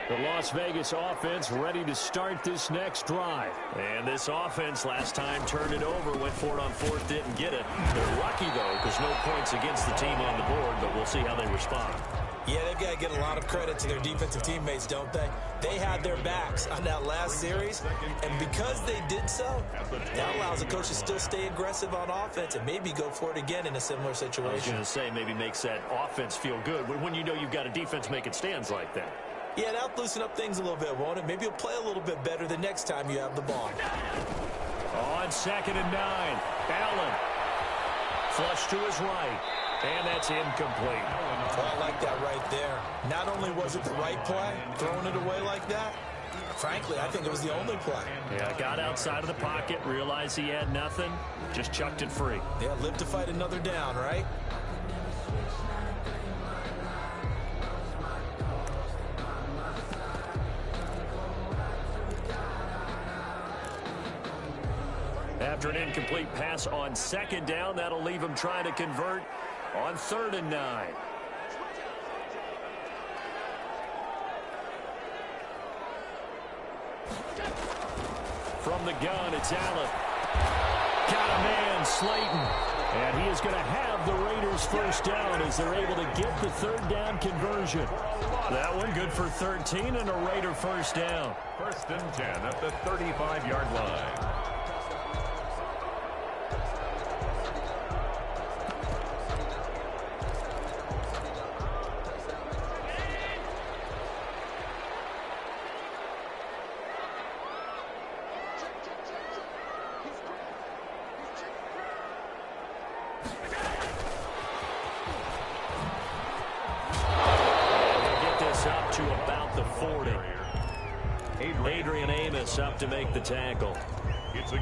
The Las Vegas offense ready to start this next drive. And this offense last time turned it over, went for it on fourth, didn't get it. They're lucky, though, because no points against the team on the board, but we'll see how they respond. Yeah, they've got to get a lot of credit to their defensive teammates, don't they? They had their backs on that last series, and because they did so, that allows the coach to still stay aggressive on offense and maybe go for it again in a similar situation. I was going to say maybe makes that offense feel good, but when you know you've got a defense making stands like that. Yeah, that'll loosen up things a little bit, won't it? Maybe you'll play a little bit better the next time you have the ball. On 2nd and 9, Allen. Flush to his right, and that's incomplete. Oh, I like that right there. Not only was it the right play, throwing it away like that, frankly, I think it was the only play. Yeah, got outside of the pocket, realized he had nothing, just chucked it free. Yeah, live to fight another down, right? After an incomplete pass on 2nd down, that'll leave him trying to convert on 3rd and 9. From the gun, it's Allen. Got a man, Slayton. And he is going to have the Raiders first down as they're able to get the 3rd down conversion. That one good for 13 and a Raider first down. 1st and 10 at the 35-yard line. Up to make the tackle.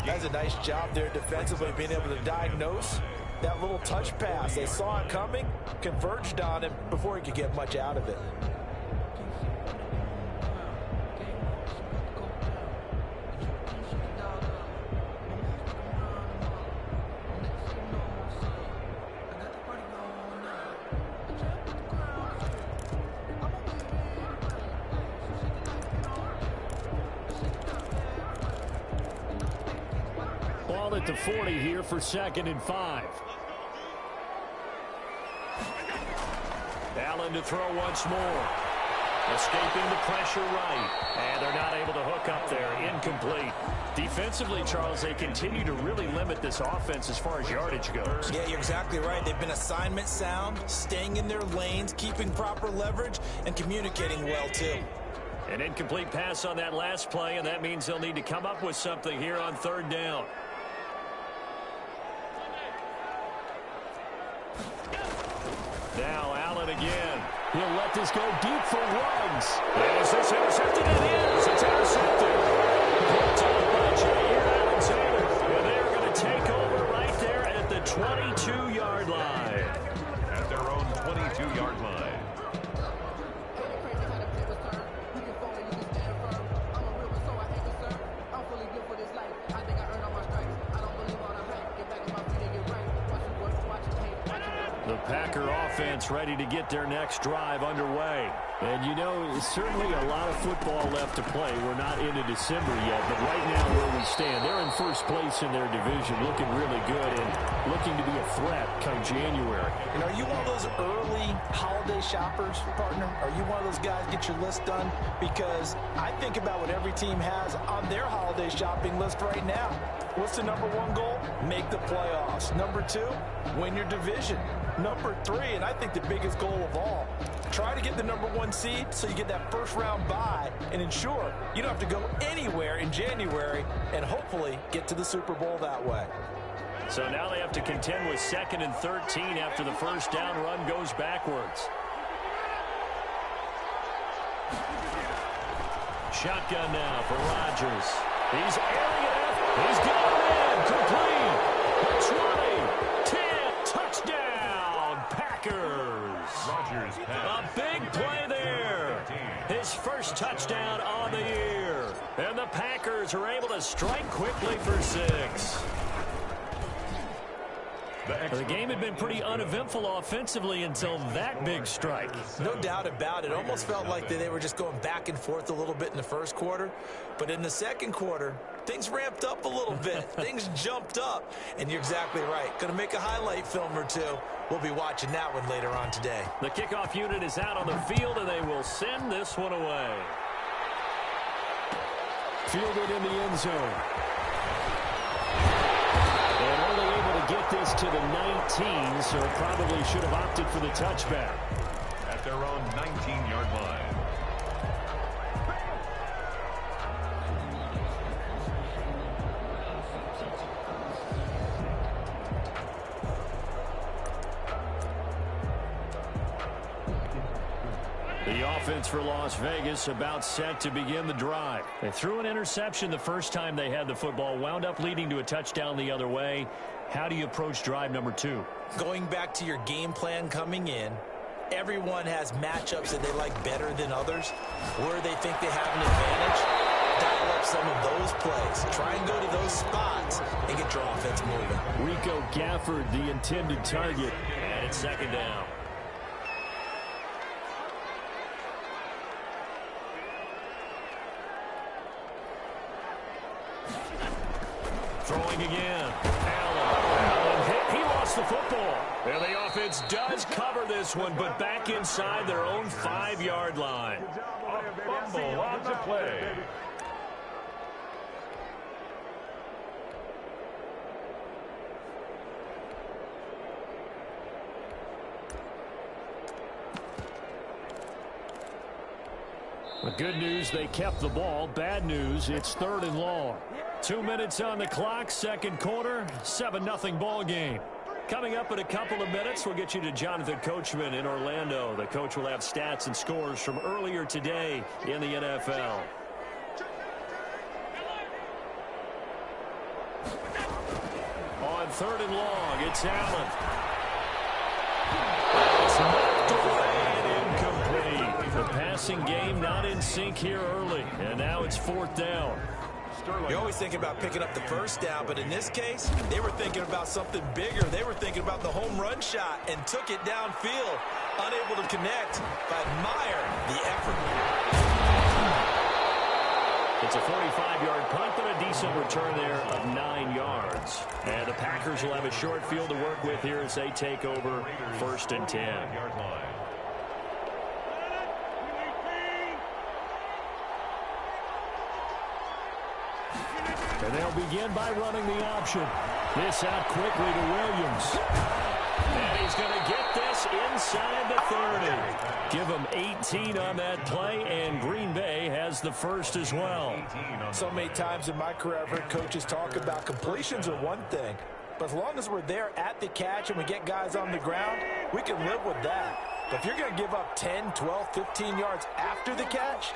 That's a nice job there defensively, being able to diagnose that little touch pass. They saw it coming, converged on him before he could get much out of it. At the 40 here for 2nd and 5. Allen to throw once more. Escaping the pressure right. And they're not able to hook up there. Incomplete. Defensively, Charles, they continue to really limit this offense as far as yardage goes. Yeah, you're exactly right. They've been assignment sound, staying in their lanes, keeping proper leverage, and communicating well, too. An incomplete pass on that last play, and that means they'll need to come up with something here on 3rd down. Now Allen again. He'll let this go deep for Ruggs. And is this intercepted? It is. It's intercepted. Picked up by Jair Alexander. And they're going to take over right there at the 22-yard line. At their own 22-yard line. The Packer offense ready to get their next drive underway. And, you know, certainly a lot of football left to play. We're not into December yet, but right now where we stand, they're in first place in their division, looking really good and looking to be a threat come January. And are you one of those early holiday shoppers, partner? Are you one of those guys get your list done? Because I think about what every team has on their holiday shopping list right now. What's the number 1 goal? Make the playoffs. Number 2, win your division. Number 3, and I think the biggest goal of all, try to get the number 1 seed so you get that first-round bye and ensure you don't have to go anywhere in January and hopefully get to the Super Bowl that way. So now they have to contend with 2nd and 13 after the first down run goes backwards. Shotgun now for Rodgers. He's airing it up. He's got it in. Complete. 20, 10, touchdown, Packers. Rodgers A big play there. His first touchdown on the year. And the Packers are able to strike quickly for 6. The game had been pretty uneventful offensively until that big strike. No doubt about it. It almost felt like they were just going back and forth a little bit in the first quarter. But in the second quarter, things ramped up a little bit. Things jumped up. And you're exactly right. Going to make a highlight film or two. We'll be watching that one later on today. The kickoff unit is out on the field, and they will send this one away. Fielded in the end zone. And only able to get this to the 19, so probably should have opted for the touchback. At their own 19-yard line. The offense for Las Vegas about set to begin the drive. They threw an interception the first time they had the football, wound up leading to a touchdown the other way. How do you approach drive number 2? Going back to your game plan coming in, everyone has matchups that they like better than others, where they think they have an advantage. Dial up some of those plays. Try and go to those spots and get your offense moving. Rico Gafford, the intended target, and it's second down. Throwing again. Allen hit. He lost the football. And the offense does cover this one, but back inside their own 5-yard line. A fumble on the play. The good news, they kept the ball. Bad news, it's 3rd and long. 2 minutes on the clock, second quarter, 7-0 ball game. Coming up in a couple of minutes, we'll get you to Jonathan Coachman in Orlando. The coach will have stats and scores from earlier today in the NFL. On 3rd and long, it's Allen. It's knocked away and incomplete. The passing game not in sync here early, and now it's 4th down. You always think about picking up the first down, but in this case, they were thinking about something bigger. They were thinking about the home run shot and took it downfield. Unable to connect, but admire the effort. It's a 45-yard punt, but a decent return there of 9 yards. And the Packers will have a short field to work with here as they take over 1st and 10. And they'll begin by running the option. This out quickly to Williams. And he's going to get this inside the 30. Give him 18 on that play, and Green Bay has the first as well. So many times in my career, I've heard coaches talk about completions are one thing, but as long as we're there at the catch and we get guys on the ground, we can live with that. But if you're going to give up 10, 12, 15 yards after the catch,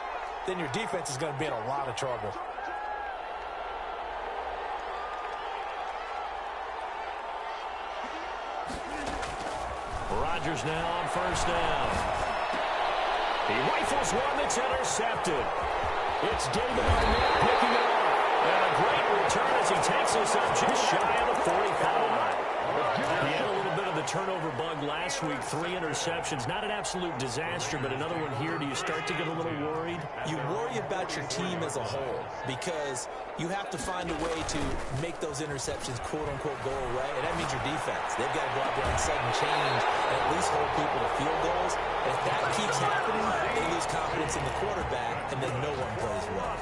then your defense is going to be in a lot of trouble. Rodgers now on 1st down. He rifles one that's intercepted. It's David Arnett picking it up. And a great return as he takes us up just shy of the 45. He had a little bit of the turnover bug last week. 3 interceptions. Not an absolute disaster, but another one here. Do you start to get a little worried? You worry about your team as a whole because you have to find a way to make those interceptions, quote-unquote, go away, and that means your defense. They've got to go out there and sudden change and at least hold people to field goals. And if that keeps happening, they lose confidence in the quarterback, and then no one plays well.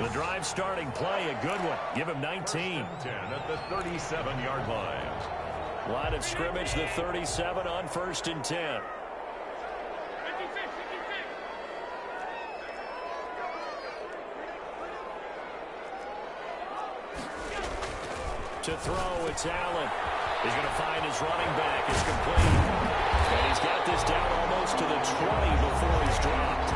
The drive starting play, a good one. Give him 19. 10 at the 37-yard line. Line of scrimmage, the 37 on 1st and 10. To throw, it's Allen. He's going to find his running back. It's complete. And he's got this down almost to the 20 before he's dropped.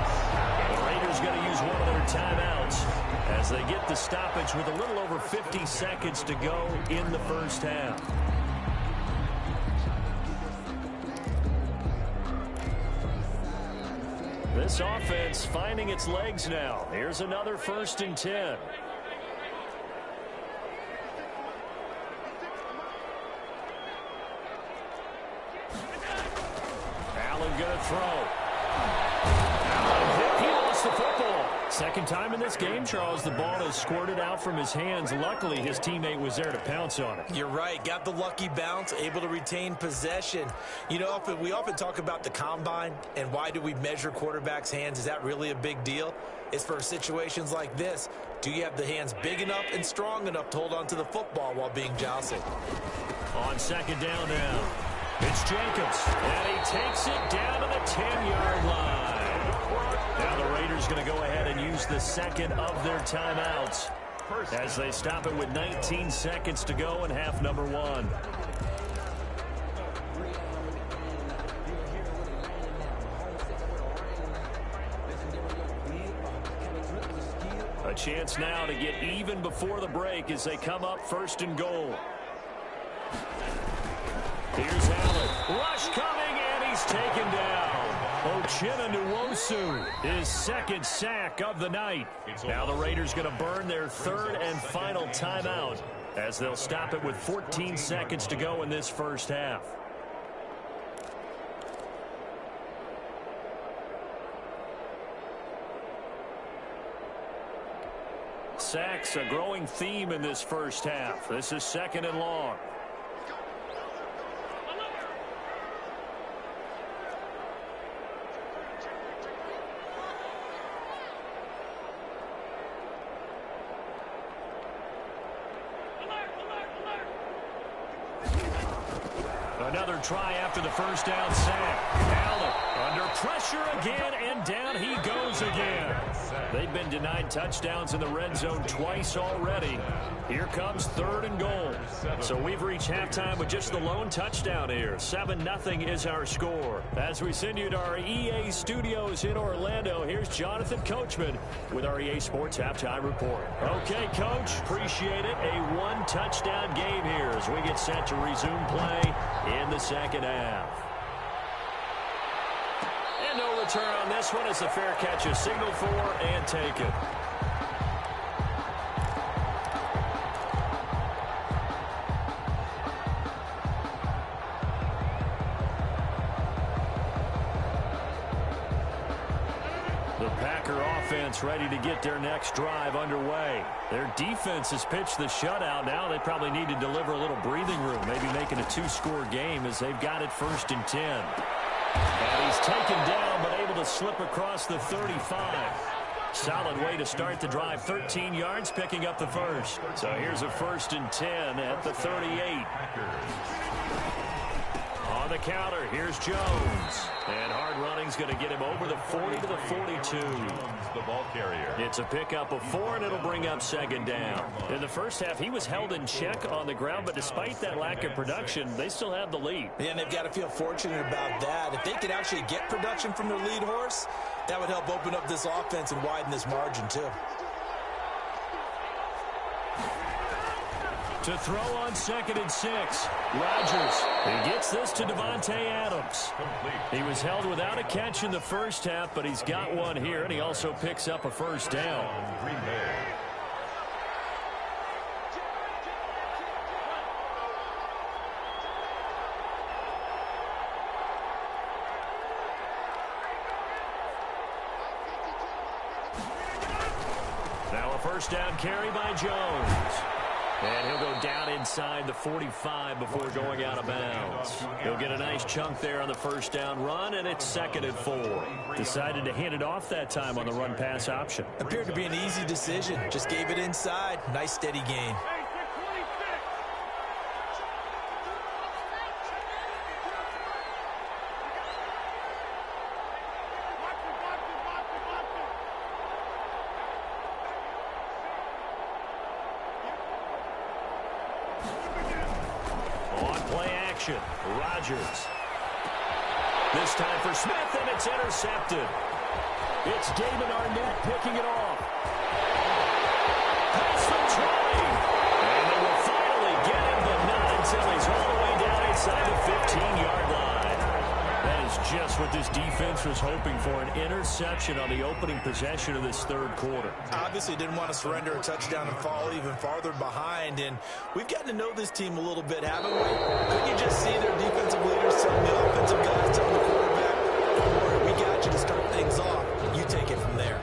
The Raiders going to use one of their timeouts as they get the stoppage with a little over 50 seconds to go in the first half. This offense finding its legs now. Here's another 1st and 10. throw. He lost the football. Second time in this game, Charles, the ball has squirted out from his hands. Luckily, his teammate was there to pounce on it. You're right. Got the lucky bounce, able to retain possession. You know, we often talk about the combine and why do we measure quarterbacks' hands. Is that really a big deal? It's for situations like this. Do you have the hands big enough and strong enough to hold on to the football while being jostled? On second down now, it's Jacobs, and he takes it down to the 10-yard line. Now the Raiders going to go ahead and use the second of their timeouts as they stop it with 19 seconds to go in half number one. A chance now to get even before the break as they come up first and goal. Here's Allen. Rush coming, and he's taken down. Uchenna Nwosu, his second sack of the night. Now the Raiders going to burn their third and final timeout as they'll stop it with 14 seconds to go in this first half. Sacks, a growing theme in this first half. This is second and long. Another try after the first down sack. Allen under pressure again, and down he goes again. They've been denied touchdowns in the red zone twice already. Here comes third and goal. So we've reached halftime with just the lone touchdown here. 7-0 is our score. As we send you to our EA studios in Orlando, here's Jonathan Coachman with our EA Sports Halftime Report. Okay, Coach, appreciate it. A one-touchdown game here as we get set to resume play in the second half. And no return on this one as the fair catch is signaled for and taken. The Packer offense ready to get their next drive underway. Their defense has pitched the shutout. Now they probably need to deliver a little breathing room, maybe making a two-score game as they've got it first and 10. And he's taken down but able to slip across the 35. Solid way to start the drive. 13 yards, picking up the first. So here's a first and 10 at the 38. On the counter, here's Jones. And hard running's going to get him over the 40 to the 42. The ball carrier. It's a pickup of 4, and it'll bring up second down. In the first half, he was held in check on the ground, but despite that lack of production, they still have the lead. And they've got to feel fortunate about that. If they could actually get production from their lead horse, that would help open up this offense and widen this margin, too. To throw on second and 6, Rodgers. He gets this to Devontae Adams. He was held without a catch in the first half, but he's got one here, and he also picks up a first down. Green Bay. Now a first down carry by Jones. And he'll go down inside the 45 before going out of bounds. He'll get a nice chunk there on the first down run, and it's second and 4. Decided to hand it off that time on the run-pass option. Appeared to be an easy decision. Just gave it inside. Nice, steady gain. Rodgers. This time for Smith, and it's intercepted. It's David Arnett picking it off. Pass from Troy. And they will finally get him, but not until he's all the way down inside the 15-yard line. That is just what this defense was hoping for, an interception on the opening possession of this third quarter. Obviously didn't want to surrender a touchdown and fall even farther behind, and we've gotten to know this team a little bit, haven't we? Couldn't you just see their defensive leaders telling the offensive guys, telling the quarterback, don't worry we got you to start things off. You take it from there.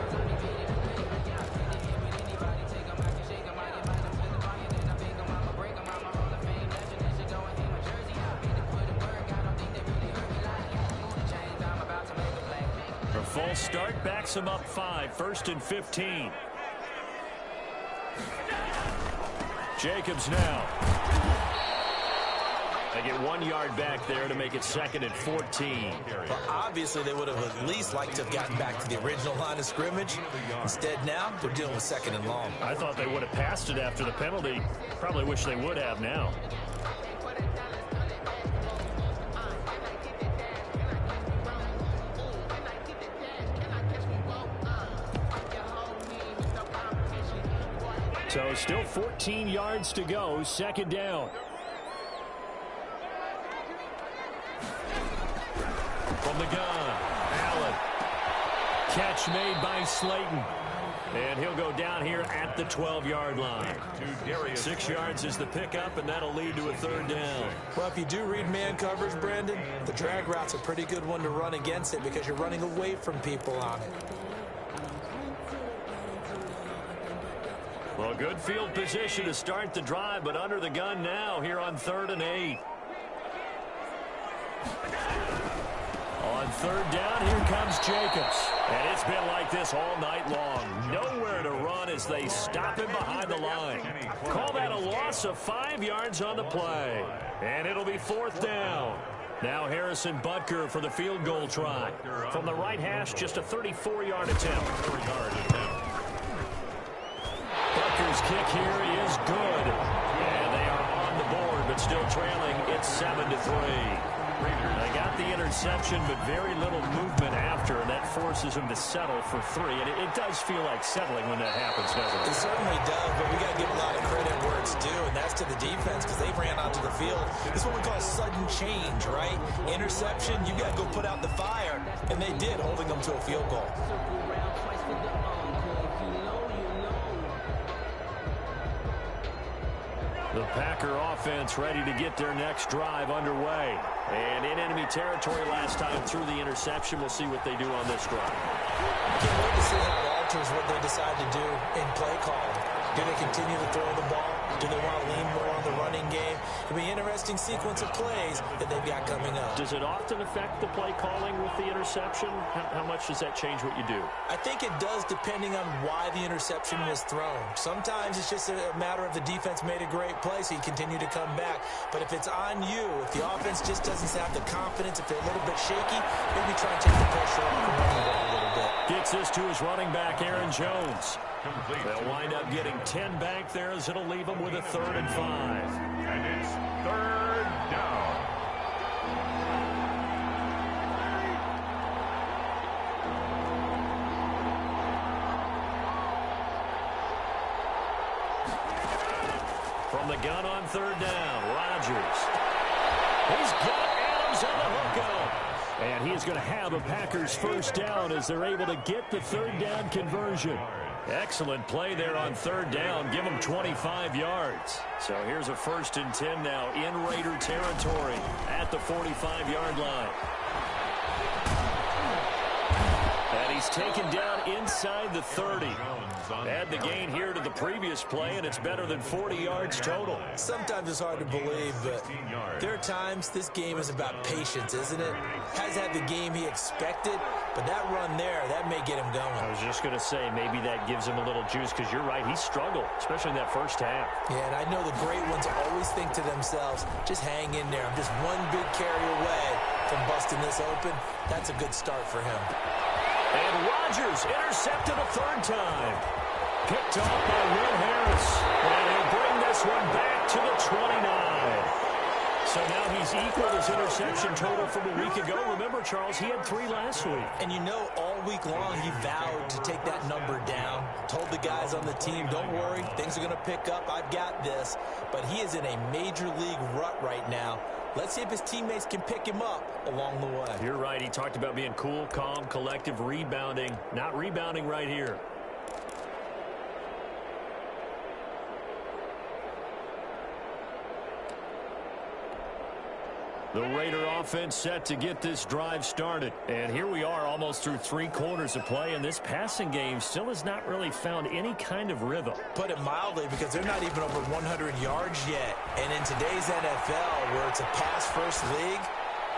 A false start backs him up 5, 1st and 15. Jacobs now. They get 1 yard back there to make it 2nd and 14. Well, obviously, they would have at least liked to have gotten back to the original line of scrimmage. Instead, now, they're dealing with 2nd and long. I thought they would have passed it after the penalty. Probably wish they would have now. So still 14 yards to go, 2nd down. From the gun, Allen. Catch made by Slayton. And he'll go down here at the 12-yard line. 6 yards is the pickup, and that'll lead to a 3rd down. Well, if you do read man coverage, Brandon, the drag route's a pretty good one to run against it because you're running away from people on it. Well, good field position to start the drive, but under the gun now here on 3rd and 8. On 3rd down, here comes Jacobs. And it's been like this all night long. Nowhere to run as they stop him behind the line. Call that a loss of 5 yards on the play. And it'll be 4th down. Now Harrison Butker for the field goal try. From the right hash, just a 34-yard attempt. Butker's kick here is good. And they are on the board, but still trailing. It's 7-3. They got the interception, but very little movement after, and that forces him to settle for 3. And it does feel like settling when that happens, doesn't it? It certainly does, but we got to give a lot of credit where it's due, and that's to the defense because they ran onto the field. This is what we call sudden change, right? Interception, you got to go put out the fire, and they did, holding them to a field goal. The Packer offense ready to get their next drive underway. And in enemy territory last time through the interception. We'll see what they do on this drive. Can't wait to see how it alters what they decide to do in play calling. Do they continue to throw the ball? Do they want to lean more on the running game? It'll be an interesting sequence of plays that they've got coming up. Does it often affect the play calling with the interception? How much does that change what you do? I think it does depending on why the interception was thrown. Sometimes it's just a matter of the defense made a great play, so you continue to come back. But if it's on you, if the offense just doesn't have the confidence, if they're a little bit shaky, maybe try and take the pressure off the running back a little bit. Gets this to his running back, Aaron Jones. They'll wind up getting 10 back there as it'll leave them with a 3rd and 5. And it's 3rd down. From the gun on 3rd down, Rodgers. He's got Adams on the hookup. And he is going to have a Packers 1st down as they're able to get the 3rd down conversion. Excellent play there on 3rd down. Give them 25 yards. So here's a 1st and 10 now in Raider territory at the 45-yard line. And he's taken down inside the 30. Add the gain here to the previous play, and it's better than 40 yards total. Sometimes it's hard to believe, but there are times this game is about patience, isn't it? Has had the game he expected, but that run there, that may get him going. I was just going to say, maybe that gives him a little juice, because you're right, he struggled, especially in that first half. Yeah, and I know the great ones always think to themselves, just hang in there. I'm just one big carry away from busting this open. That's a good start for him. And Rodgers intercepted a 3rd time. Picked off by Will Harris. And he'll bring this one back to the 29. So now he's equaled his interception total from a week ago. Remember, Charles, he had 3 last week. And you know, all week long he vowed to take that number down. Told the guys on the team, don't worry, things are going to pick up. I've got this. But he is in a major league rut right now. Let's see if his teammates can pick him up along the way. You're right. He talked about being cool, calm, collective, rebounding. Not rebounding right here. The Raider offense set to get this drive started. And here we are almost through 3 quarters of play, and this passing game still has not really found any kind of rhythm. Put it mildly, because they're not even over 100 yards yet. And in today's NFL, where it's a pass-first league,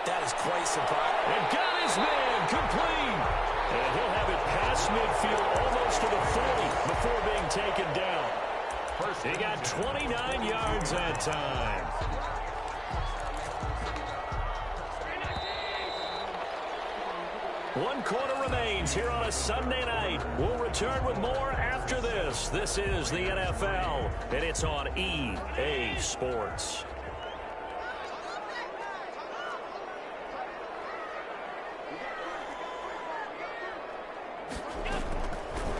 that is quite surprising. And got his man complete. And he'll have it past midfield almost to the 40 before being taken down. He got 29 yards that time. One quarter remains here on a Sunday night. We'll return with more after this. This is the NFL, and it's on EA Sports.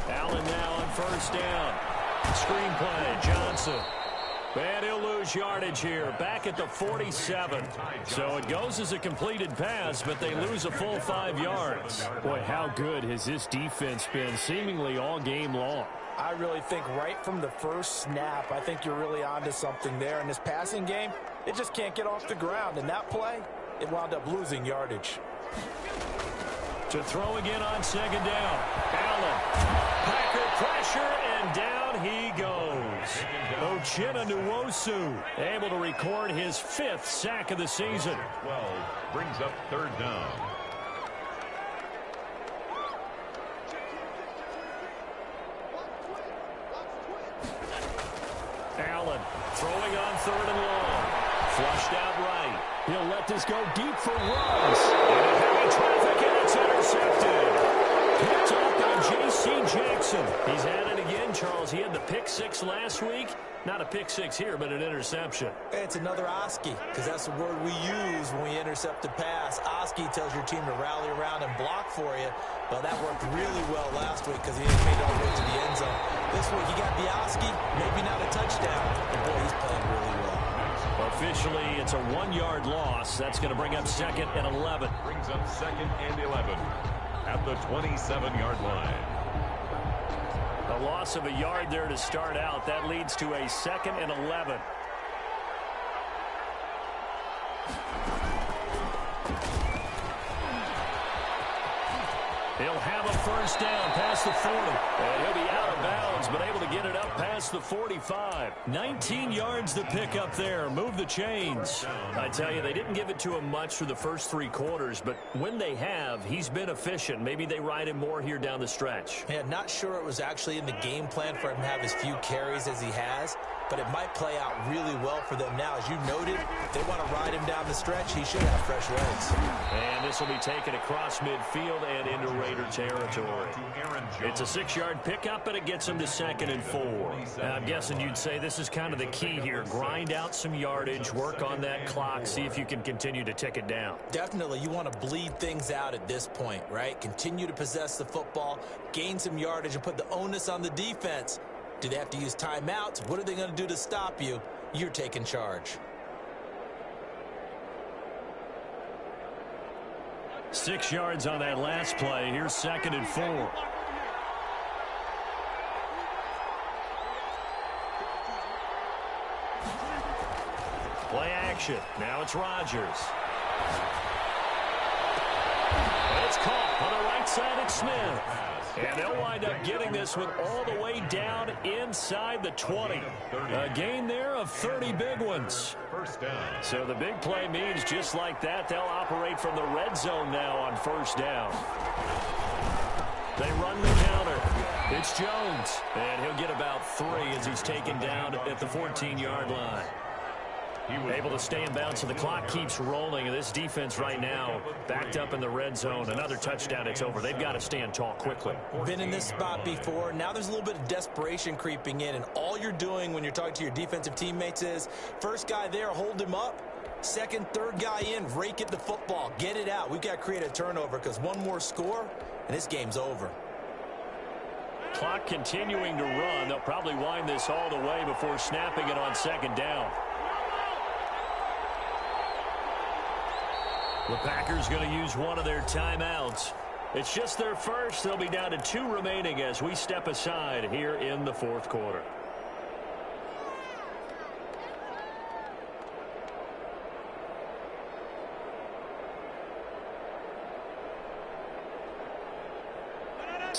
Allen now on first down. Screenplay, Johnson. And he'll lose yardage here, back at the 47. So it goes as a completed pass, but they lose a full 5 yards. Boy, how good has this defense been seemingly all game long? I really think right from the first snap, I think you're really onto something there. In this passing game, it just can't get off the ground. And that play, it wound up losing yardage. To throw again on second down. Allen. Packer pressure, and down he goes. Uchenna Nwosu able to record his 5th sack of the season. 12 brings up third down. Allen throwing on 3rd and long. Flushed out right. He'll let this go deep for Ruggs. And heavy traffic, and it's intercepted. Picked off by J.C. Jackson. He's at it again, Charles. He had the pick 6 last week. Not a pick 6 here, but an interception. It's another Oski, because that's the word we use when we intercept a pass. Oski tells your team to rally around and block for you. Well, that worked really well last week because he didn't make it all the way to the end zone. This week, he got the Oski, maybe not a touchdown, but boy, he's playing really well. Officially, it's a 1-yard loss. That's going to bring up 2nd and 11. Brings up 2nd and 11 at the 27-yard line. A loss of a yard there to start out. That leads to a 2nd and 11. He'll have a first down past the 40. And he'll be out of bounds, but able to get it up past the 45. 19 yards to pick up there. Move the chains. I tell you, they didn't give it to him much for the first 3 quarters, but when they have, he's been efficient. Maybe they ride him more here down the stretch. Yeah, not sure it was actually in the game plan for him to have as few carries as he has, but it might play out really well for them now. As you noted, if they want to ride him down the stretch, he should have fresh legs. And this will be taken across midfield and into Raider territory. It's a 6-yard pickup, and it gets him to 2nd and 4. Now, I'm guessing you'd say this is kind of the key here. Grind out some yardage, work on that clock, see if you can continue to tick it down. Definitely, you want to bleed things out at this point, right? Continue to possess the football, gain some yardage, and put the onus on the defense. Do they have to use timeouts? What are they going to do to stop you? You're taking charge. 6 yards on that last play. Here's 2nd and 4. Play action. Now it's Rodgers. It's caught on the right side. It's Smith. And they'll wind up getting this one all the way down inside the 20. A gain there of 30 big ones. First down. So the big play means just like that, they'll operate from the red zone now on first down. They run the counter. It's Jones. And he'll get about 3 as he's taken down at the 14-yard line. Able to stay in bounds, so the clock keeps rolling. And this defense right now backed up in the red zone. Another touchdown, it's over. They've got to stand tall quickly. Been in this spot before. Now there's a little bit of desperation creeping in. And all you're doing when you're talking to your defensive teammates is, first guy there, hold him up. Second, third guy in, rake at the football. Get it out. We've got to create a turnover because one more score, and this game's over. Clock continuing to run. They'll probably wind this all the way before snapping it on second down. The Packers going to use one of their timeouts. It's just their first. They'll be down to 2 remaining as we step aside here in the 4th quarter.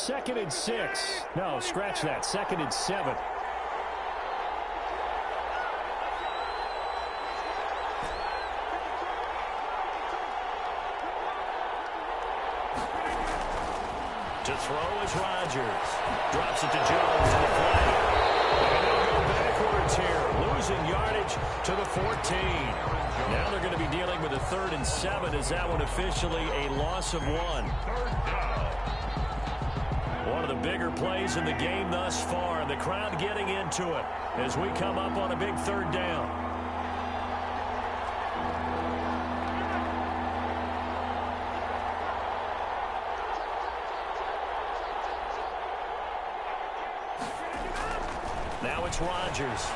second and 6. No, scratch that. Second and 7. To throw is Rodgers. Drops it to Jones in the play. And they'll go backwards here. Losing yardage to the 14. Now they're going to be dealing with a 3rd and 7. Is that one officially a loss of 1? One of the bigger plays in the game thus far. The crowd getting into it as we come up on a big 3rd down. Now it's Rodgers.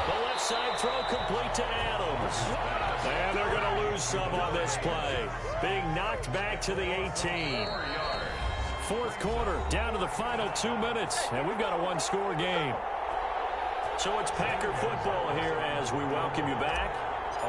The left side throw complete to Adams. And they're going to lose some on this play. Being knocked back to the 18. 4th quarter, down to the final 2 minutes. And we've got a 1-score game. So it's Packer football here as we welcome you back.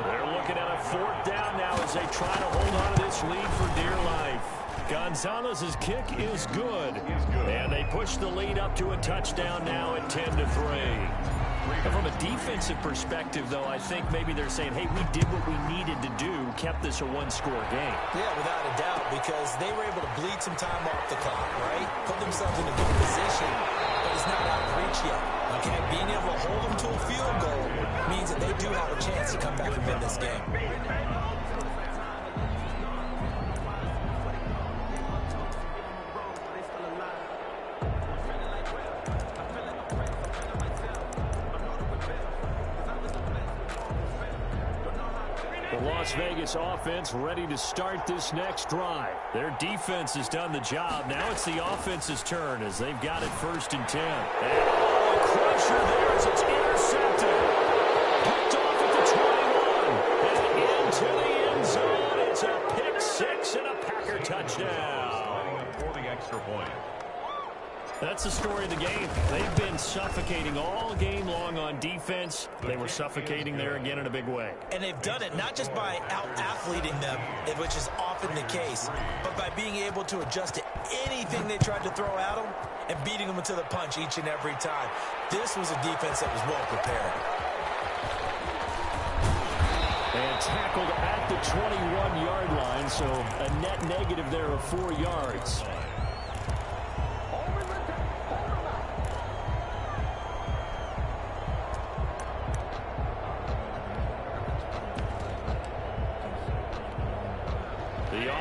They're looking at a 4th down now as they try to hold on to this lead for dear life. Gonzalez's kick is good. And they push the lead up to a touchdown now at 10-3. And from a defensive perspective, though, I think maybe they're saying, hey, we did what we needed to do, kept this a 1-score game. Yeah, without a doubt, because they were able to bleed some time off the clock, right? Put themselves in a good position, but it's not out of reach yet. Okay, being able to hold them to a field goal means that they do have a chance to come back and win this game. Las Vegas offense ready to start this next drive. Their defense has done the job. Now it's the offense's turn as they've got it 1st and 10. And a crusher there as it's intercepted. Picked off at the 21. And into the end zone. It's a pick 6 and a Packer touchdown. For the extra point. That's the story of the game. They've been suffocating all game long on defense. They were suffocating there again in a big way. And they've done it not just by out-athleting them, which is often the case, but by being able to adjust to anything they tried to throw at them and beating them to the punch each and every time. This was a defense that was well prepared. And tackled at the 21-yard line, so a net negative there of 4 yards.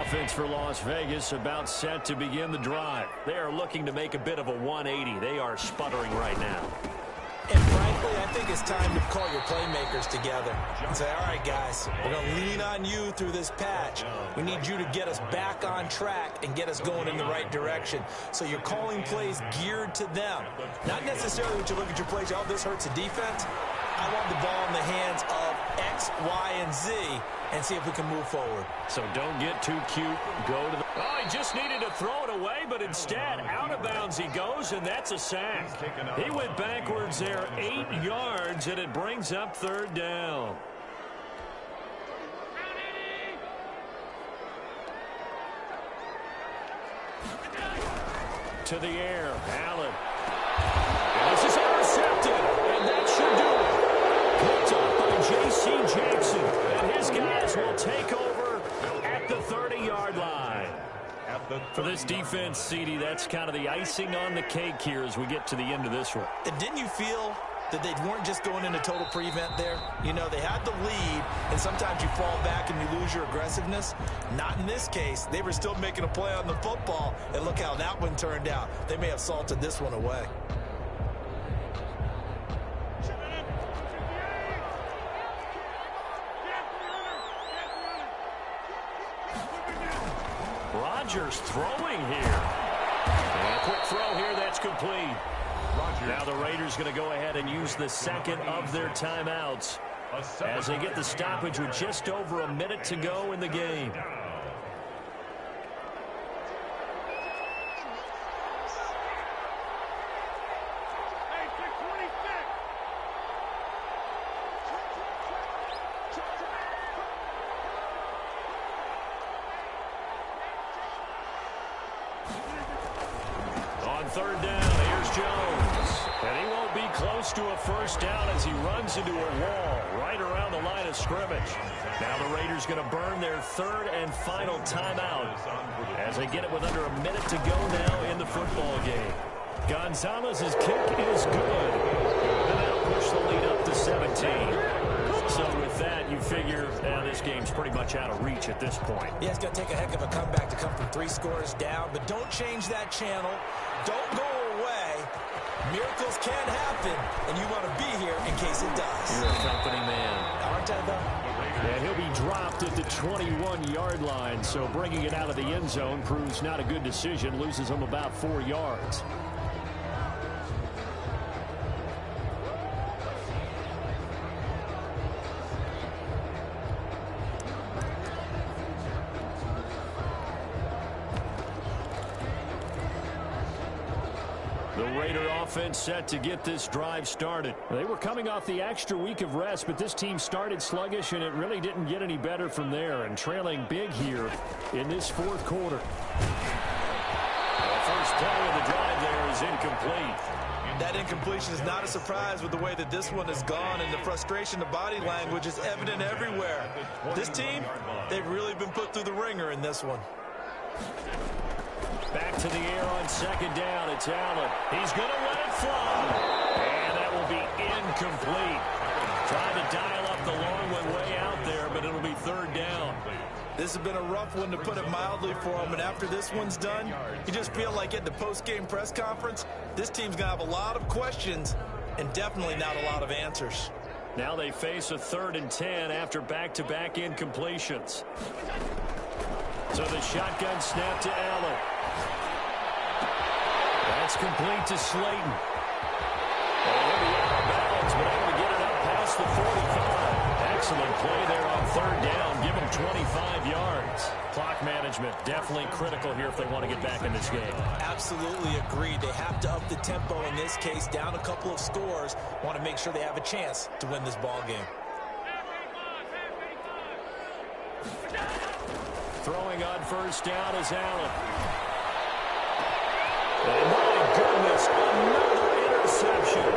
Offense for Las Vegas about set to begin the drive. They are looking to make a bit of a 180. They are sputtering right now. And frankly, I think it's time to call your playmakers together and say, all right, guys, we're going to lean on you through this patch. We need you to get us back on track and get us going in the right direction. So you're calling plays geared to them. Not necessarily that you look at your plays, oh, this hurts the defense. I want the ball in the hands of X, Y, and Z and see if we can move forward. So don't get too cute. Go to the... Oh, he just needed to throw it away, but instead, out of bounds he goes, and that's a sack. He went backwards there 8 yards, and it brings up 3rd down. To the air, Allen. And this is intercepted, and that should do it. Picked up by J.C. Jackson, and his guys will take over at the 30-yard line. For this defense, CD, that's kind of the icing on the cake here as we get to the end of this one. And didn't you feel that they weren't just going into total prevent there? You know, they had the lead, and sometimes you fall back and you lose your aggressiveness. Not in this case. They were still making a play on the football, and look how that one turned out. They may have salted this one away. Rodgers throwing here. And a quick throw here, that's complete. Now the Raiders going to go ahead and use the second of their timeouts as they get the stoppage with just over a minute to go in the game. on third down. Here's Jones. And he won't be close to a first down as he runs into a wall right around the line of scrimmage. Now the Raiders going to burn their third and final timeout as they get it with under a minute to go now in the football game. Gonzalez's kick is good. And that'll push the lead up to 17. So with that, you figure this game's pretty much out of reach at this point. Yeah, it's going to take a heck of a comeback to come from 3 scores down, but don't change that channel. Don't go away. Miracles can happen, and you want to be here in case it does. You're a company man. Aren't I, though? And he'll be dropped at the 21-yard line, so bringing it out of the end zone proves not a good decision. Loses him about 4 yards. The Raider offense set to get this drive started. They were coming off the extra week of rest, but this team started sluggish, and it really didn't get any better from there, and trailing big here in this fourth quarter. The first play of the drive there is incomplete. That incompletion is not a surprise with the way that this one has gone, and the frustration, the body language is evident everywhere. This team, they've really been put through the ringer in this one. Back to the air on second down. It's Allen. He's going to let it fly. And that will be incomplete. Trying to dial up the long one way out there, but it'll be third down. This has been a rough one, to put it mildly, for him. And after this one's done, you just feel like at the post-game press conference, this team's going to have a lot of questions and definitely not a lot of answers. Now they face a 3rd and 10 after back-to-back incompletions. So the shotgun snap to Allen. That's complete to Slayton. And he'll be out of bounds, but able to get it up past the 45. Excellent play there on third down. Give them 25 yards. Clock management definitely critical here if they want to get back in this game. Absolutely agreed. They have to up the tempo in this case, down a couple of scores. Want to make sure they have a chance to win this ball game. Throwing on first down is Allen. And my goodness, another interception.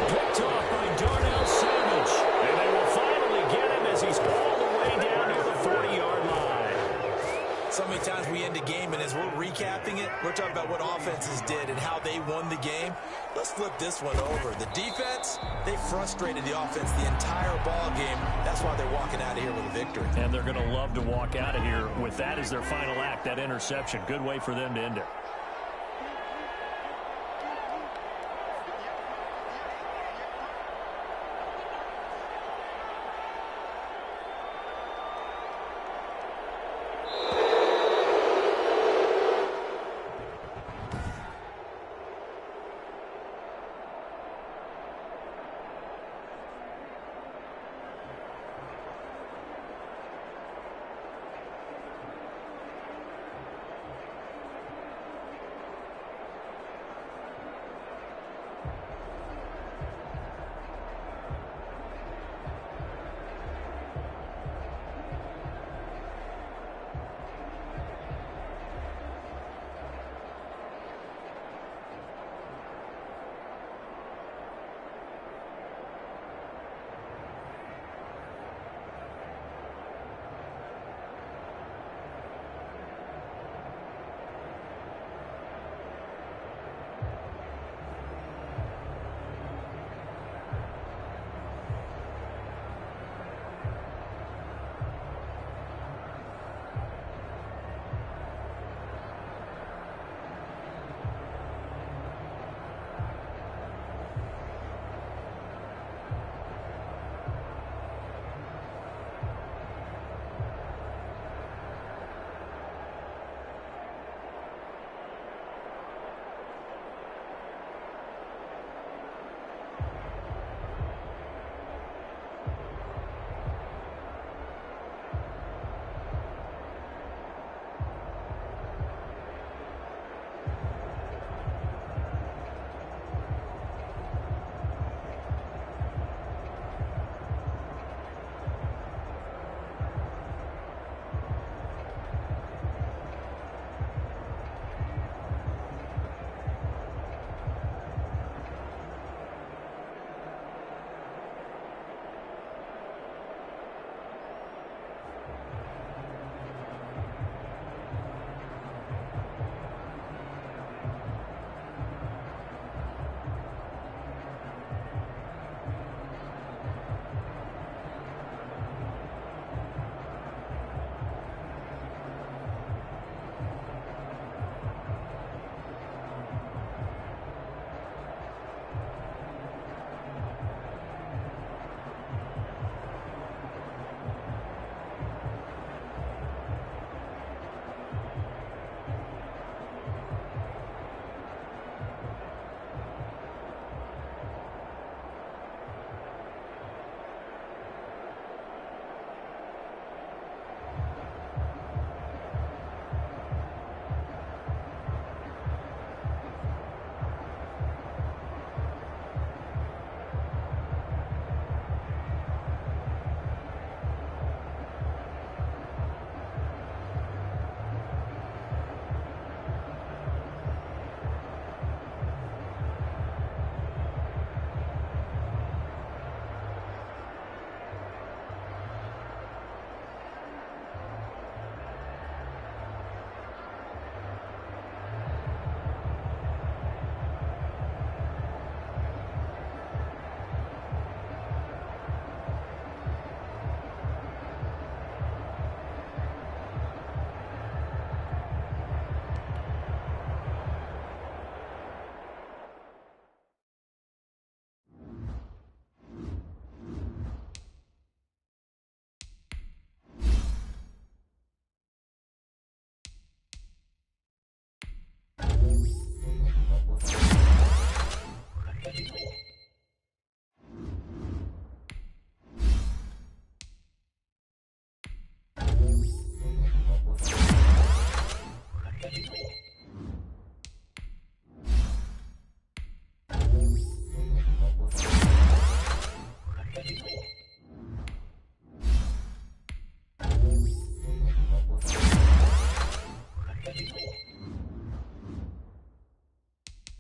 Picked off by Darnell Savage. And they will finally get him as he's all the way down near the 40-yard line. So many times we end a game, and as we're recapping it, we're talking about what offenses did and how they won the game. Let's flip this one over. The defense, they frustrated the offense the entire ball game. That's why they're walking out of here with a victory. And they're going to love to walk out of here with that as their final act, that interception. Good way for them to end it.